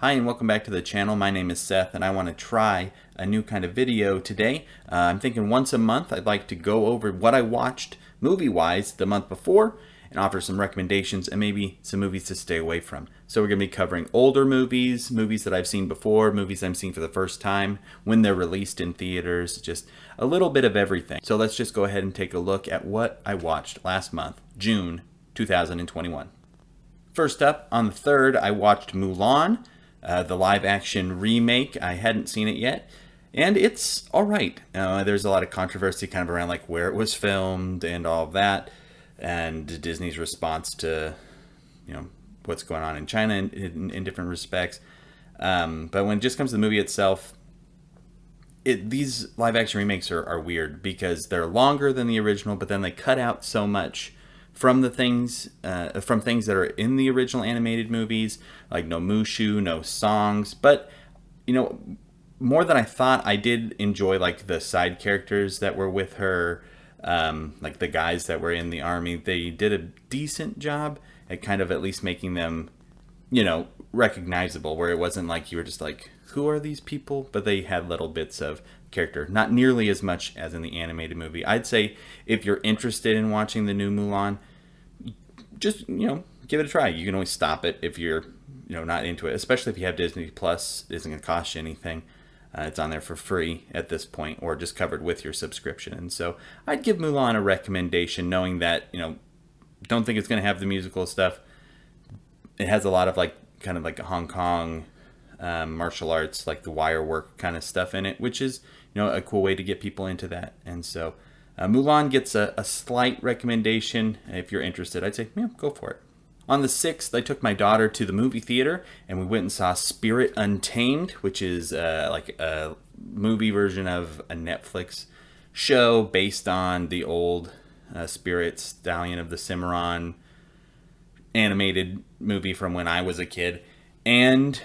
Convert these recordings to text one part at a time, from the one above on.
Hi and welcome back to the channel. My name is Seth and I want to try a new kind of video today. I'm thinking once a month I'd like to go over what I watched movie-wise the month before and offer some recommendations and maybe some movies to stay away from. So we're going to be covering older movies, movies that I've seen before, movies I'm seeing for the first time, when they're released in theaters, just a little bit of everything. So let's just go ahead and take a look at what I watched last month, June 2021. First up, on the 3rd, I watched Mulan. The live-action remake. I hadn't seen it yet, and it's all right. There's a lot of controversy kind of around like where it was filmed and all of that, and Disney's response to what's going on in China in different respects. But when it just comes to the movie itself, these live-action remakes are weird because they're longer than the original, but then they cut out so much from things that are in the original animated movies, like no Mushu, no songs. But more than I thought, I did enjoy like the side characters that were with her, like the guys that were in the army. They did a decent job at kind of at least making them recognizable, where it wasn't like you were just like, who are these people? But they had little bits of character, not nearly as much as in the animated movie. I'd say if you're interested in watching the new Mulan, just give it a try. You can always stop it if you're not into it, especially if you have Disney Plus. It isn't going to cost you anything. It's on there for free at this point, or just covered with your subscription. And so I'd give Mulan a recommendation, knowing that don't think it's going to have the musical stuff. It has a lot of like kind of like a Hong Kong martial arts, like the wire work kind of stuff in it, which is a cool way to get people into that. And so Mulan gets a slight recommendation. If you're interested, I'd say go for it. On the 6th, I took my daughter to the movie theater and we went and saw Untamed, which is like a movie version of a Netflix show based on the old Spirit Stallion of the Cimarron animated movie from when I was a kid. And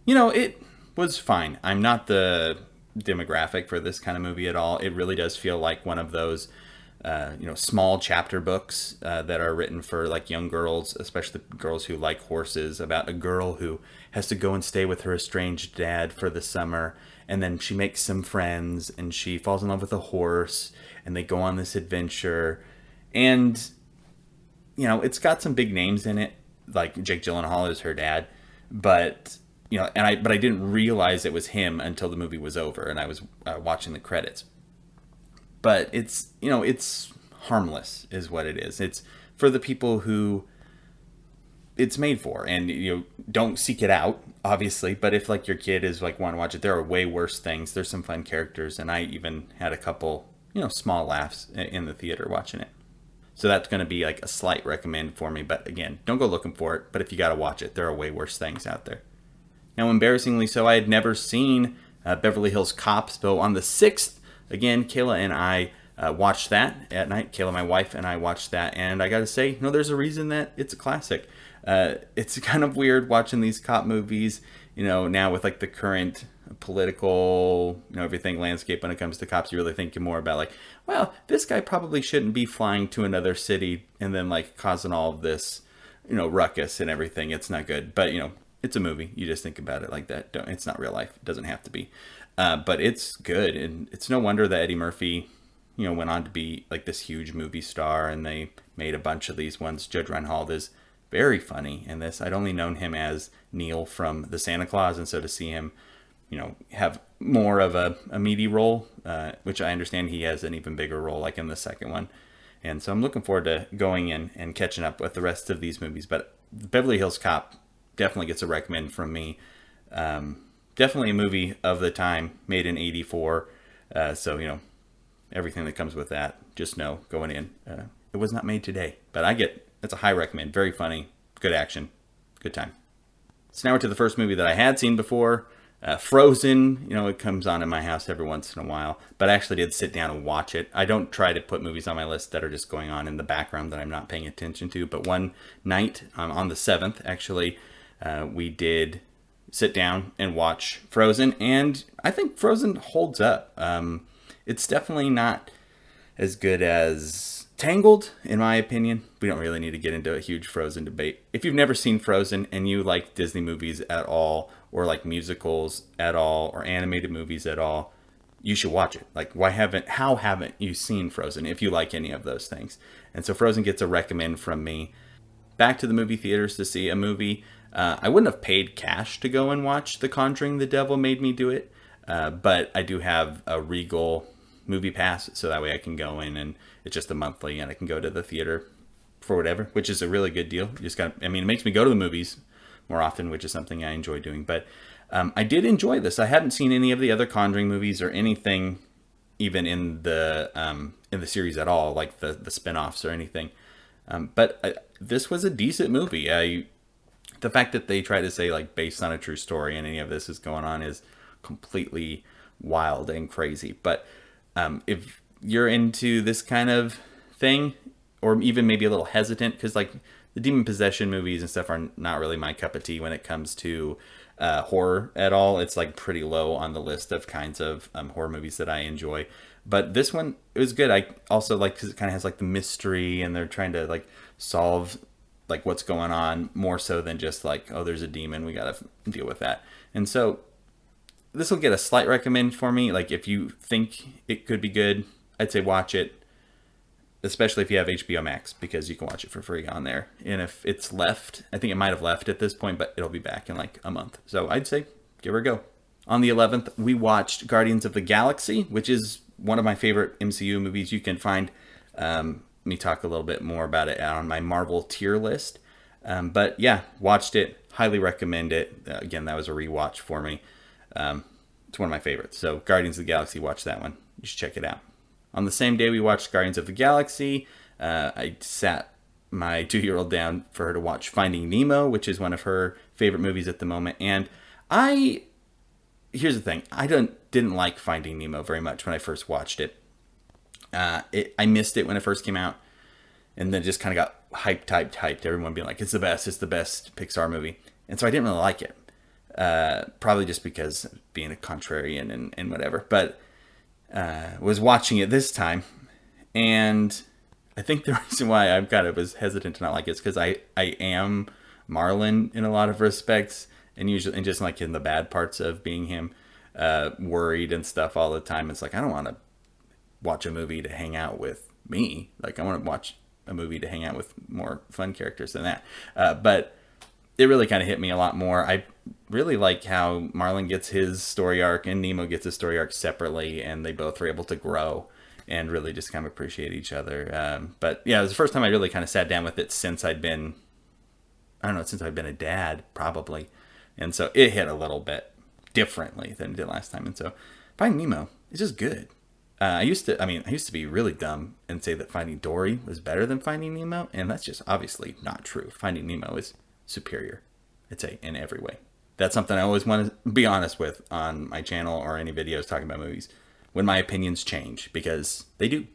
it was fine. I'm not the demographic for this kind of movie at all. It really does feel like one of those small chapter books that are written for like young girls, especially girls who like horses, about a girl who has to go and stay with her estranged dad for the summer, and then she makes some friends and she falls in love with a horse and they go on this adventure. And it's got some big names in it, like Jake Gyllenhaal is her dad, but I didn't realize it was him until the movie was over and I was watching the credits. But it's harmless is what it is. It's for the people who it's made for, and don't seek it out, obviously. But if like your kid is like want to watch it, there are way worse things. There's some fun characters, and I even had a couple small laughs in the theater watching it. So that's going to be like a slight recommend for me. But again, don't go looking for it. But if you got to watch it, there are way worse things out there. Now, embarrassingly so, I had never seen Beverly Hills Cop. So on the 6th, again, Kayla and I watched that at night. Kayla, my wife, and I watched that. And I got to say, there's a reason that it's a classic. It's kind of weird watching these cop movies, now with like the current political, everything landscape when it comes to cops. You really think more about like, well, this guy probably shouldn't be flying to another city and then like causing all of this, ruckus and everything. It's not good. But, it's a movie. You just think about it like that. It's not real life. It doesn't have to be. But it's good. And it's no wonder that Eddie Murphy, went on to be like this huge movie star, and they made a bunch of these ones. Judge Reinhold is very funny in this. I'd only known him as Neil from The Santa Claus. And so to see him, have more of a meaty role, which I understand he has an even bigger role like in the second one. And so I'm looking forward to going in and catching up with the rest of these movies. But Beverly Hills Cop definitely gets a recommend from me. Definitely a movie of the time, made in '84. So, everything that comes with that, just know going in, it was not made today. But it's a high recommend. Very funny, good action, good time. So now we're to the first movie that I had seen before. Frozen, it comes on in my house every once in a while. But I actually did sit down and watch it. I don't try to put movies on my list that are just going on in the background that I'm not paying attention to. But one night, on the 7th, actually, we did sit down and watch Frozen, and I think Frozen holds up. It's definitely not as good as Tangled, in my opinion. We don't really need to get into a huge Frozen debate. If you've never seen Frozen and you like Disney movies at all, or like musicals at all or animated movies at all, you should watch it. Like, how haven't you seen Frozen if you like any of those things? And so Frozen gets a recommend from me. Back to the movie theaters to see a movie. I wouldn't have paid cash to go and watch The Conjuring, The Devil Made Me Do It. But I do have a Regal movie pass, so that way I can go in and it's just a monthly and I can go to the theater for whatever, which is a really good deal. It makes me go to the movies more often, which is something I enjoy doing. But I did enjoy this. I hadn't seen any of the other Conjuring movies or anything even in the series at all, like the spin-offs or anything. But this was a decent movie. The fact that they try to say like based on a true story and any of this is going on is completely wild and crazy. But if you're into this kind of thing, or even maybe a little hesitant, because like the demon possession movies and stuff are not really my cup of tea when it comes to horror at all. It's like pretty low on the list of kinds of horror movies that I enjoy. But this one, it was good. I also like because it kind of has like the mystery and they're trying to like solve like what's going on more so than just like, oh, there's a demon, we gotta deal with that. And so this will get a slight recommend for me. Like if you think it could be good, I'd say watch it, especially if you have HBO Max, because you can watch it for free on there. And if it's left, I think it might have left at this point, but it'll be back in like a month. So I'd say give her a go. On the 11th, we watched Guardians of the Galaxy, which is one of my favorite MCU movies. You can find me talk a little bit more about it on my Marvel tier list. But yeah, watched it. Highly recommend it. Again, that was a rewatch for me. It's one of my favorites. So Guardians of the Galaxy, watch that one. You should check it out. On the same day we watched Guardians of the Galaxy, I sat my 2-year-old down for her to watch Finding Nemo, which is one of her favorite movies at the moment. And here's the thing. I didn't like Finding Nemo very much when I first watched it. I missed it when it first came out, and then just kind of got hyped. Everyone being like, it's the best Pixar movie. And so I didn't really like it. Probably just because being a contrarian and whatever. But was watching it this time, and I think the reason why I kind of was hesitant to not like it is because I am Marlon in a lot of respects, and just like in the bad parts of being him, worried and stuff all the time. It's like I don't want to watch a movie to hang out with me. Like I want to watch a movie to hang out with more fun characters than that. But it really kind of hit me a lot more. I really like how Marlon gets his story arc and Nemo gets his story arc separately, and they both were able to grow and really just kind of appreciate each other. But yeah, it was the first time I really kind of sat down with it since I've been a dad, probably. And so it hit a little bit differently than it did last time. And so Finding Nemo is just good. I used to be really dumb and say that Finding Dory was better than Finding Nemo, and that's just obviously not true. Finding Nemo is superior, I'd say, in every way. That's something I always want to be honest with on my channel or any videos talking about movies, when my opinions change, because they do.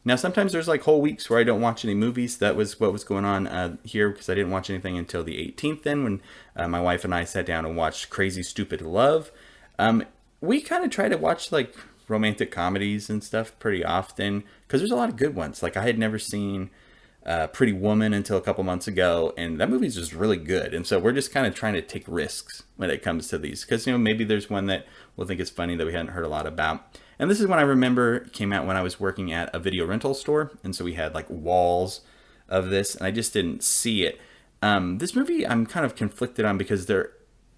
Now, sometimes there's like whole weeks where I don't watch any movies. That was what was going on here, because I didn't watch anything until the 18th then, when my wife and I sat down and watched Crazy Stupid Love. We kind of try to watch like romantic comedies and stuff pretty often, because there's a lot of good ones. Like I had never seen Pretty Woman until a couple months ago, and that movie's just really good. And so we're just kind of trying to take risks when it comes to these, because maybe there's one that we'll think is funny that we hadn't heard a lot about. And this is when I remember came out when I was working at a video rental store, and so we had like walls of this, and I just didn't see it. This movie I'm kind of conflicted on, because there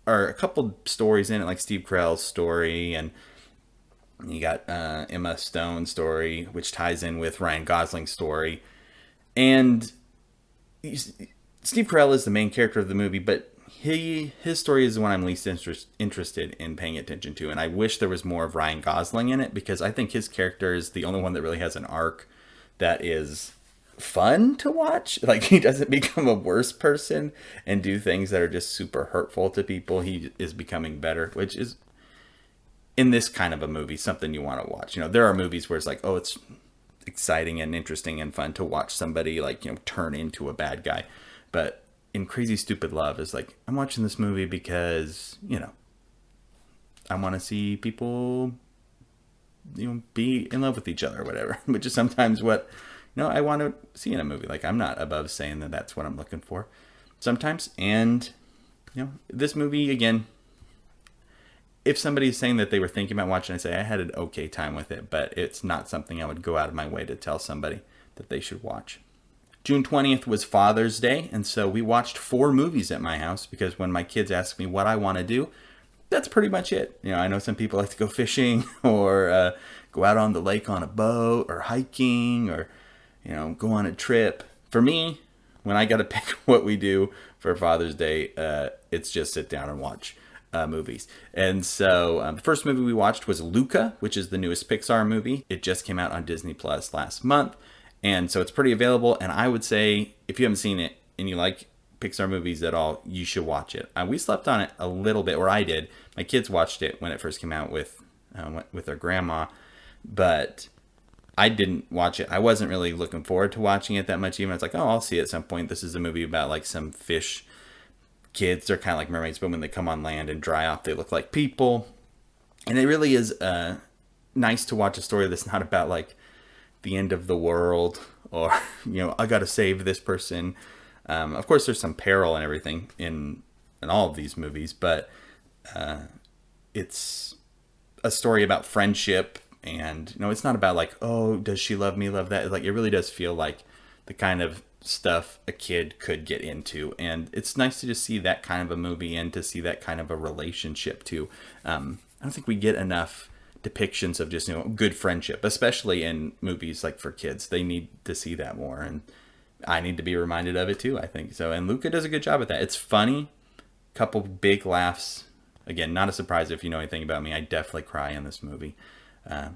are a couple stories in it, like Steve Carell's story, and you got Emma Stone's story, which ties in with Ryan Gosling's story. And Steve Carell is the main character of the movie, but his story is the one I'm least interested in paying attention to. And I wish there was more of Ryan Gosling in it, because I think his character is the only one that really has an arc that is fun to watch. Like, he doesn't become a worse person and do things that are just super hurtful to people. He is becoming better, which is, in this kind of a movie, something you want to watch. There are movies where it's like, oh, it's exciting and interesting and fun to watch somebody like, turn into a bad guy. But in Crazy Stupid Love is like, I'm watching this movie because, I want to see people, be in love with each other or whatever, which is sometimes what, I want to see in a movie. Like, I'm not above saying that that's what I'm looking for sometimes. And, this movie, again, if somebody's saying that they were thinking about watching, I say I had an okay time with it, but it's not something I would go out of my way to tell somebody that they should watch. June 20th was Father's Day, and so we watched 4 movies at my house, because when my kids ask me what I want to do, that's pretty much it. I know some people like to go fishing or go out on the lake on a boat or hiking or, go on a trip. For me, when I got to pick what we do for Father's Day, it's just sit down and watch movies. And so the first movie we watched was Luca, which is the newest Pixar movie. It just came out on Disney Plus last month. And so it's pretty available. And I would say if you haven't seen it and you like Pixar movies at all, you should watch it. We slept on it a little bit, or I did. My kids watched it when it first came out with their grandma, but I didn't watch it. I wasn't really looking forward to watching it that much. Even I was like, oh, I'll see it at some point. This is a movie about like some fish kids. They're kind of like mermaids, but when they come on land and dry off, they look like people. And it really is nice to watch a story that's not about like the end of the world or, I got to save this person. Of course, there's some peril and everything in all of these movies, but it's a story about friendship, and it's not about like, oh, does she love me, love that? Like, it really does feel like the kind of stuff a kid could get into, and it's nice to just see that kind of a movie and to see that kind of a relationship too. I don't think we get enough depictions of just good friendship, especially in movies like for kids. They need to see that more, and I need to be reminded of it too, I think so. And Luca does a good job at that. It's funny, couple big laughs. Again, not a surprise if you know anything about me. I definitely cry in this movie.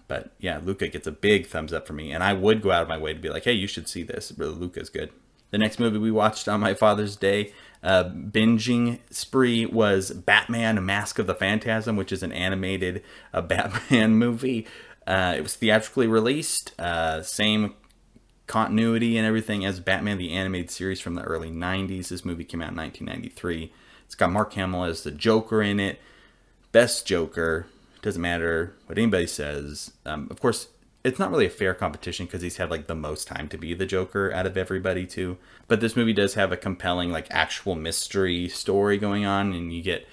But yeah, Luca gets a big thumbs up for me, and I would go out of my way to be like, hey, you should see this. Really, Luca's good. The next movie we watched on my Father's Day binging spree was Batman: Mask of the Phantasm, which is an animated Batman movie. It was theatrically released, same continuity and everything as Batman the Animated Series from the early 90s. This movie came out in 1993. It's got Mark Hamill as the Joker in it. Best Joker. Doesn't matter what anybody says. Of course, it's not really a fair competition because he's had like the most time to be the Joker out of everybody too. But this movie does have a compelling like actual mystery story going on, and you get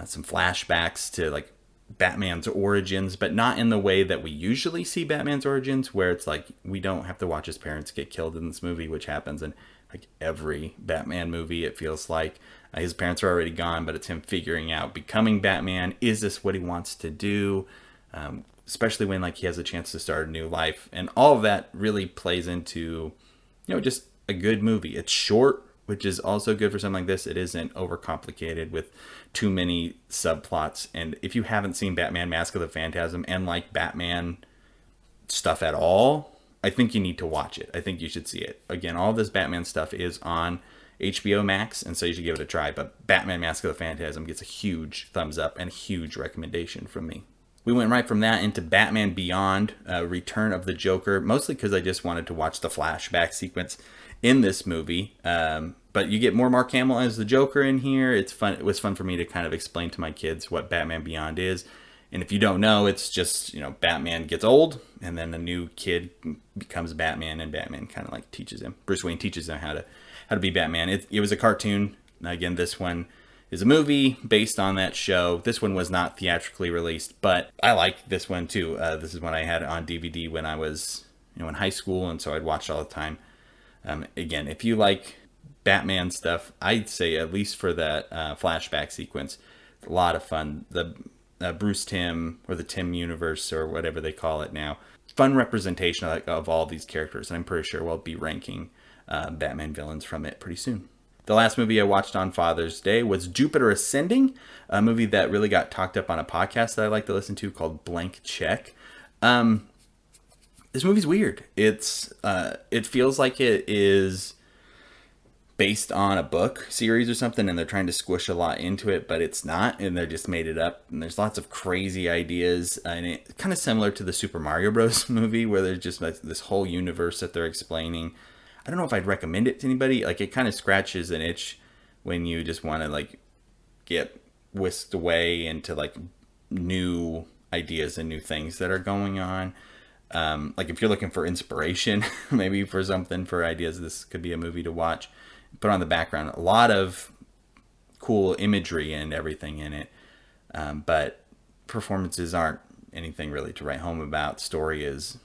some flashbacks to like Batman's origins, but not in the way that we usually see Batman's origins, where it's like we don't have to watch his parents get killed in this movie, which happens in like every Batman movie. It feels like his parents are already gone, but it's him figuring out becoming Batman. Is this what he wants to do? Especially when like he has a chance to start a new life, and all of that really plays into just a good movie. It's short, which is also good for something like this. It isn't overcomplicated with too many subplots. And if you haven't seen Batman: Mask of the Phantasm and like Batman stuff at all, I think you need to watch it. I think you should see it. Again, all this Batman stuff is on HBO Max, and so you should give it a try. But Batman: Mask of the Phantasm gets a huge thumbs up and a huge recommendation from me. We went right from that into Batman Beyond, Return of the Joker, mostly because I just wanted to watch the flashback sequence in this movie. But you get more Mark Hamill as the Joker in here. It's fun. It was fun for me to kind of explain to my kids what Batman Beyond is. And if you don't know, it's just, Batman gets old, and then a new kid becomes Batman, and Batman kind of like teaches him. Bruce Wayne teaches him how to be Batman. It was a cartoon. Again, this one is a movie based on that show. This one was not theatrically released, but I like this one too. This is one I had on DVD when I was, in high school, and so I'd watch all the time. Again, if you like Batman stuff, I'd say at least for that flashback sequence, a lot of fun. The Bruce Timm, or the Tim universe, or whatever they call it now. Fun representation of all these characters, and I'm pretty sure we'll be ranking Batman villains from it pretty soon. The last movie I watched on Father's Day was Jupiter Ascending, a movie that really got talked up on a podcast that I like to listen to called Blank Check. This movie's weird. It feels like it is based on a book series or something, and they're trying to squish a lot into it, but it's not, and they're just made it up, and there's lots of crazy ideas, and it's kind of similar to the Super Mario Bros. Movie, where there's just like this whole universe that they're explaining. I don't know if I'd recommend it to anybody. Like, it kind of scratches an itch when you just want to like get whisked away into like new ideas and new things that are going on. Like if you're looking for inspiration, maybe for something, for ideas, this could be a movie to watch. Put on the background, a lot of cool imagery and everything in it. But performances aren't anything really to write home about. Story is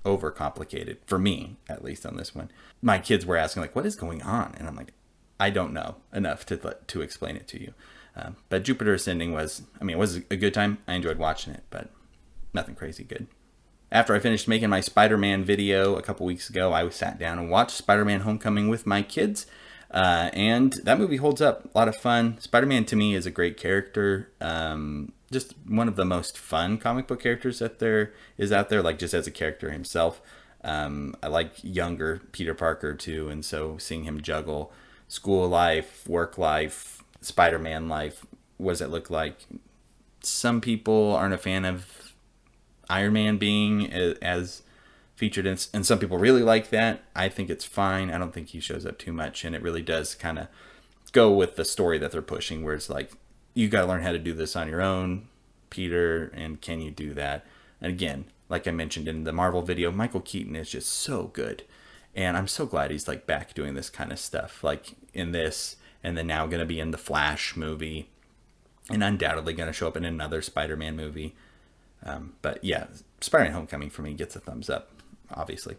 overcomplicated, for me, at least on this one. My kids were asking, like, what is going on? And I'm like, I don't know enough to explain it to you. But Jupiter Ascending was a good time. I enjoyed watching it, but nothing crazy good. After I finished making my Spider-Man video a couple weeks ago, I sat down and watched Spider-Man Homecoming with my kids. And that movie holds up. A lot of fun. Spider-Man, to me, is a great character. Just one of the most fun comic book characters that there is out there, like just as a character himself. I like younger Peter Parker, too. And so seeing him juggle school life, work life, Spider-Man life, what does it look like? Some people aren't a fan of Iron Man being as featured in, and some people really like that. I think it's fine. I don't think he shows up too much, and it really does kind of go with the story that they're pushing, where it's like, you got to learn how to do this on your own, Peter, and can you do that? And again, like I mentioned in the Marvel video, Michael Keaton is just so good, and I'm so glad he's like back doing this kind of stuff, like in this, and then now going to be in the Flash movie, and undoubtedly going to show up in another Spider-Man movie. But yeah, Spider-Man Homecoming for me gets a thumbs up, obviously.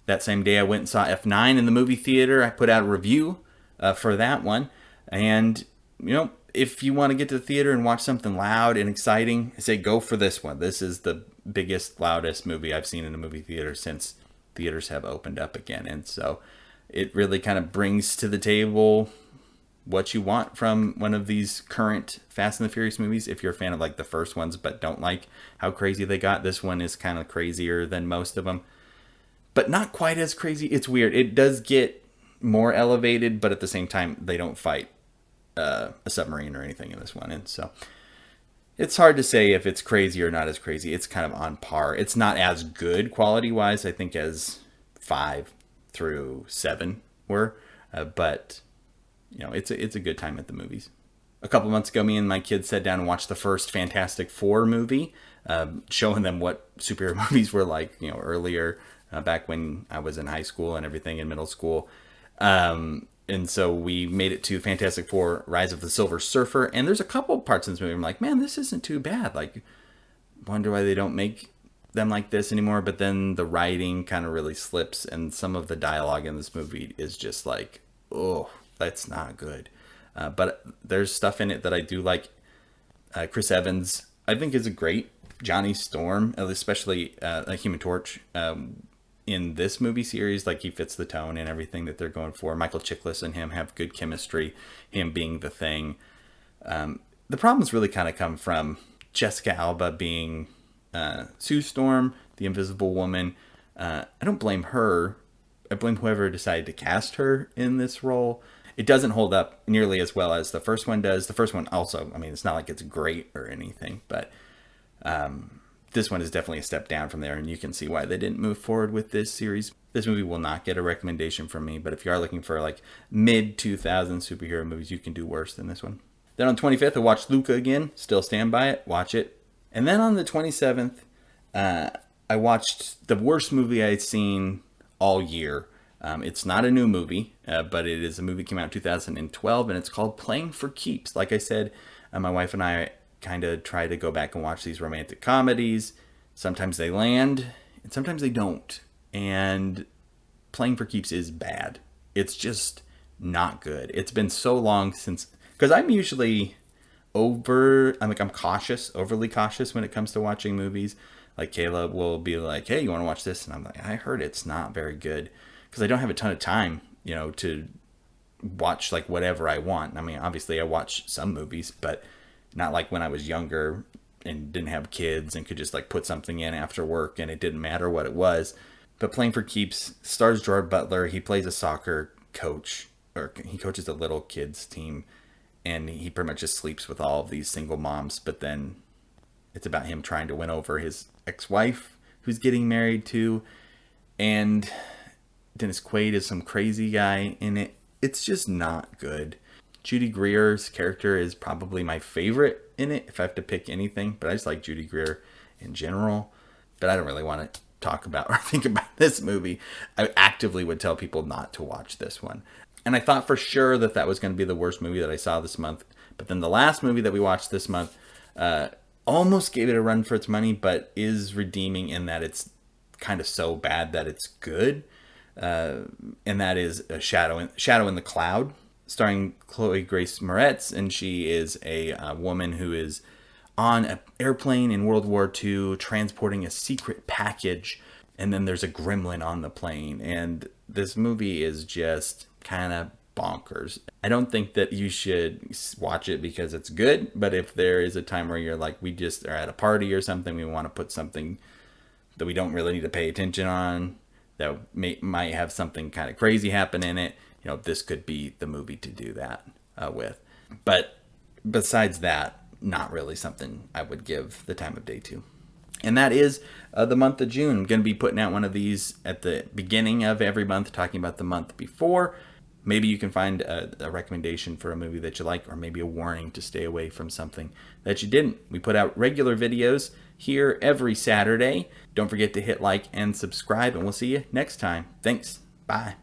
That same day I went and saw F9 in the movie theater. I put out a review for that one. And, you know, if you want to get to the theater and watch something loud and exciting, I say go for this one. This is the biggest, loudest movie I've seen in a movie theater since theaters have opened up again. And so it really kind of brings to the table what you want from one of these current Fast and the Furious movies. If you're a fan of like the first ones but don't like how crazy they got, this one is kind of crazier than most of them, but not quite as crazy. It's weird. It does get more elevated, but at the same time they don't fight a submarine or anything in this one, and so it's hard to say if it's crazy or not as crazy. It's kind of on par. It's not as good quality wise, I think, as 5 through 7 were, but you know, it's a good time at the movies. A couple months ago, me and my kids sat down and watched the first Fantastic Four movie, showing them what superhero movies were like, you know, earlier, back when I was in high school and everything, in middle school. And so we made it to Fantastic Four: Rise of the Silver Surfer, and there's a couple parts in this movie I'm like, man, this isn't too bad. Like, wonder why they don't make them like this anymore. But then the writing kind of really slips, and some of the dialogue in this movie is just like, oh, that's not good. But there's stuff in it that I do like. Chris Evans, I think, is a great Johnny Storm, especially a Human Torch in this movie series. Like, he fits the tone and everything that they're going for. Michael Chiklis and him have good chemistry, him being the Thing. The problems really kind of come from Jessica Alba being Sue Storm, the Invisible Woman. I don't blame her. I blame whoever decided to cast her in this role. It doesn't hold up nearly as well as the first one does. The first one also, I mean, it's not like it's great or anything, but this one is definitely a step down from there, and you can see why they didn't move forward with this series. This movie will not get a recommendation from me, but if you are looking for like mid-2000s superhero movies, you can do worse than this one. Then on the 25th, I watched Luca again. Still stand by it. Watch it. And then on the 27th, I watched the worst movie I'd seen all year. It's not a new movie, but it is a movie that came out in 2012, and it's called Playing for Keeps. Like I said, my wife and I kind of try to go back and watch these romantic comedies. Sometimes they land, and sometimes they don't. And Playing for Keeps is bad. It's just not good. It's been so long since... Because I'm usually I'm cautious, overly cautious when it comes to watching movies. Like, Caleb will be like, hey, you want to watch this? And I'm like, I heard it's not very good. Because I don't have a ton of time, you know, to watch like whatever I want. I mean, obviously I watch some movies, but not like when I was younger and didn't have kids and could just like put something in after work and it didn't matter what it was. But Playing for Keeps stars Gerard Butler. He plays a soccer coach, or he coaches a little kids team, and he pretty much just sleeps with all of these single moms. But then it's about him trying to win over his ex-wife, who's getting married to, and Dennis Quaid is some crazy guy in it. It's just not good. Judy Greer's character is probably my favorite in it, if I have to pick anything. But I just like Judy Greer in general. But I don't really want to talk about or think about this movie. I actively would tell people not to watch this one. And I thought for sure that was going to be the worst movie that I saw this month. But then the last movie that we watched this month almost gave it a run for its money, but is redeeming in that it's kind of so bad that it's good. And that is a Shadow in the Cloud, starring Chloe Grace Moretz, and she is a woman who is on an airplane in World War II transporting a secret package, and then there's a gremlin on the plane, and this movie is just kind of bonkers. I don't think that you should watch it because it's good, but if there is a time where you're like, we just are at a party or something, we want to put something that we don't really need to pay attention on, that might have something kind of crazy happen in it, this could be the movie to do that with. But besides that, not really something I would give the time of day to. And that is the month of June. I'm going to be putting out one of these at the beginning of every month, talking about the month before. Maybe you can find a recommendation for a movie that you like, or maybe a warning to stay away from something that you didn't. We put out regular videos here every Saturday. Don't forget to hit like and subscribe, and we'll see you next time. Thanks. Bye.